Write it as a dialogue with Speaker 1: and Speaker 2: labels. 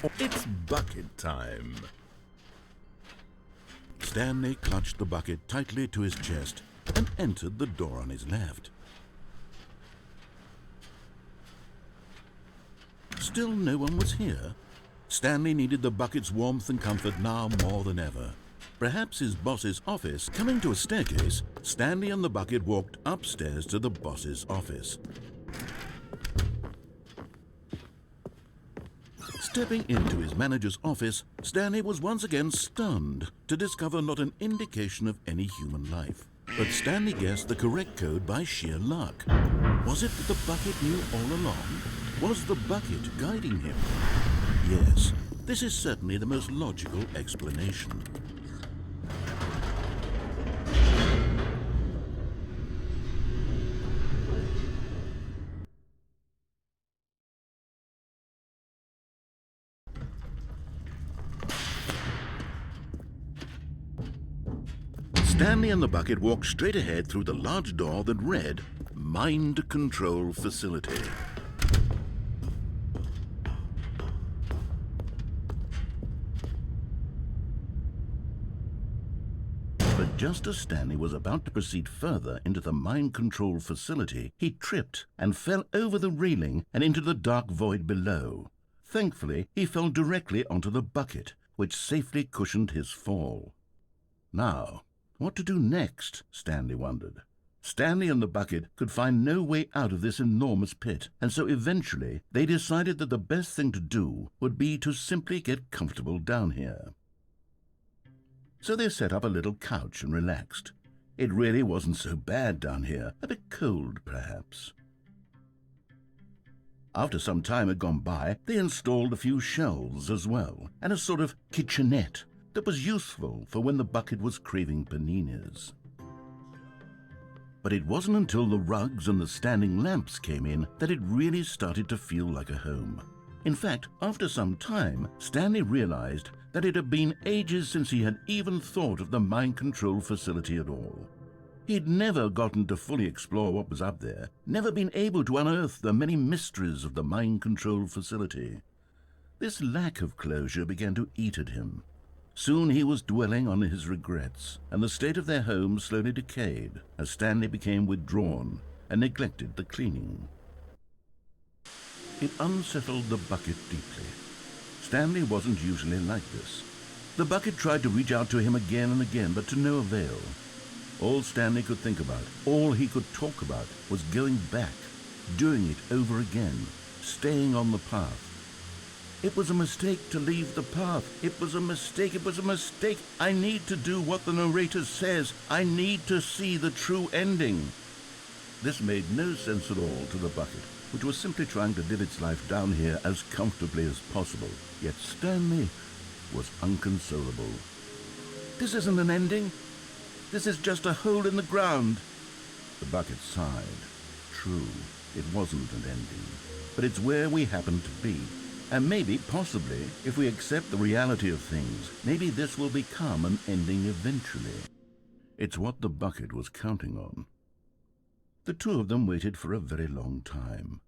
Speaker 1: It's bucket time. Stanley clutched the bucket tightly to his chest and entered the door on his left. Still no one was here. Stanley needed the bucket's warmth and comfort now more than ever. Perhaps his boss's office. Coming to a staircase, Stanley and the bucket walked upstairs to the boss's office. Stepping into his manager's office, Stanley was once again stunned to discover not an indication of any human life. But Stanley guessed the correct code by sheer luck. Was it that the bucket knew all along? Was the bucket guiding him? Yes, this is certainly the most logical explanation. Stanley and the bucket walked straight ahead through the large door that read, Mind Control Facility. But just as Stanley was about to proceed further into the mind control facility, he tripped and fell over the railing and into the dark void below. Thankfully, he fell directly onto the bucket, which safely cushioned his fall. Now, what to do next? Stanley wondered. Stanley and the bucket could find no way out of this enormous pit, and so eventually they decided that the best thing to do would be to simply get comfortable down here. So they set up a little couch and relaxed. It really wasn't so bad down here, a bit cold perhaps. After some time had gone by, they installed a few shelves as well, and a sort of kitchenette that was useful for when the bucket was craving paninis. But it wasn't until the rugs and the standing lamps came in that it really started to feel like a home. In fact, after some time, Stanley realized that it had been ages since he had even thought of the mind control facility at all. He'd never gotten to fully explore what was up there, never been able to unearth the many mysteries of the mind control facility. This lack of closure began to eat at him. Soon he was dwelling on his regrets, and the state of their home slowly decayed as Stanley became withdrawn and neglected the cleaning. It unsettled the bucket deeply. Stanley wasn't usually like this. The bucket tried to reach out to him again and again, but to no avail. All Stanley could think about, all he could talk about, was going back, doing it over again, staying on the path. It was a mistake to leave the path. It was a mistake. It was a mistake. I need to do what the narrator says. I need to see the true ending. This made no sense at all to the bucket, which was simply trying to live its life down here as comfortably as possible. Yet Stanley was inconsolable. This isn't an ending. This is just a hole in the ground. The bucket sighed. True, it wasn't an ending, but it's where we happen to be. And maybe, possibly, if we accept the reality of things, maybe this will become an ending eventually. It's what the bucket was counting on. The two of them waited for a very long time.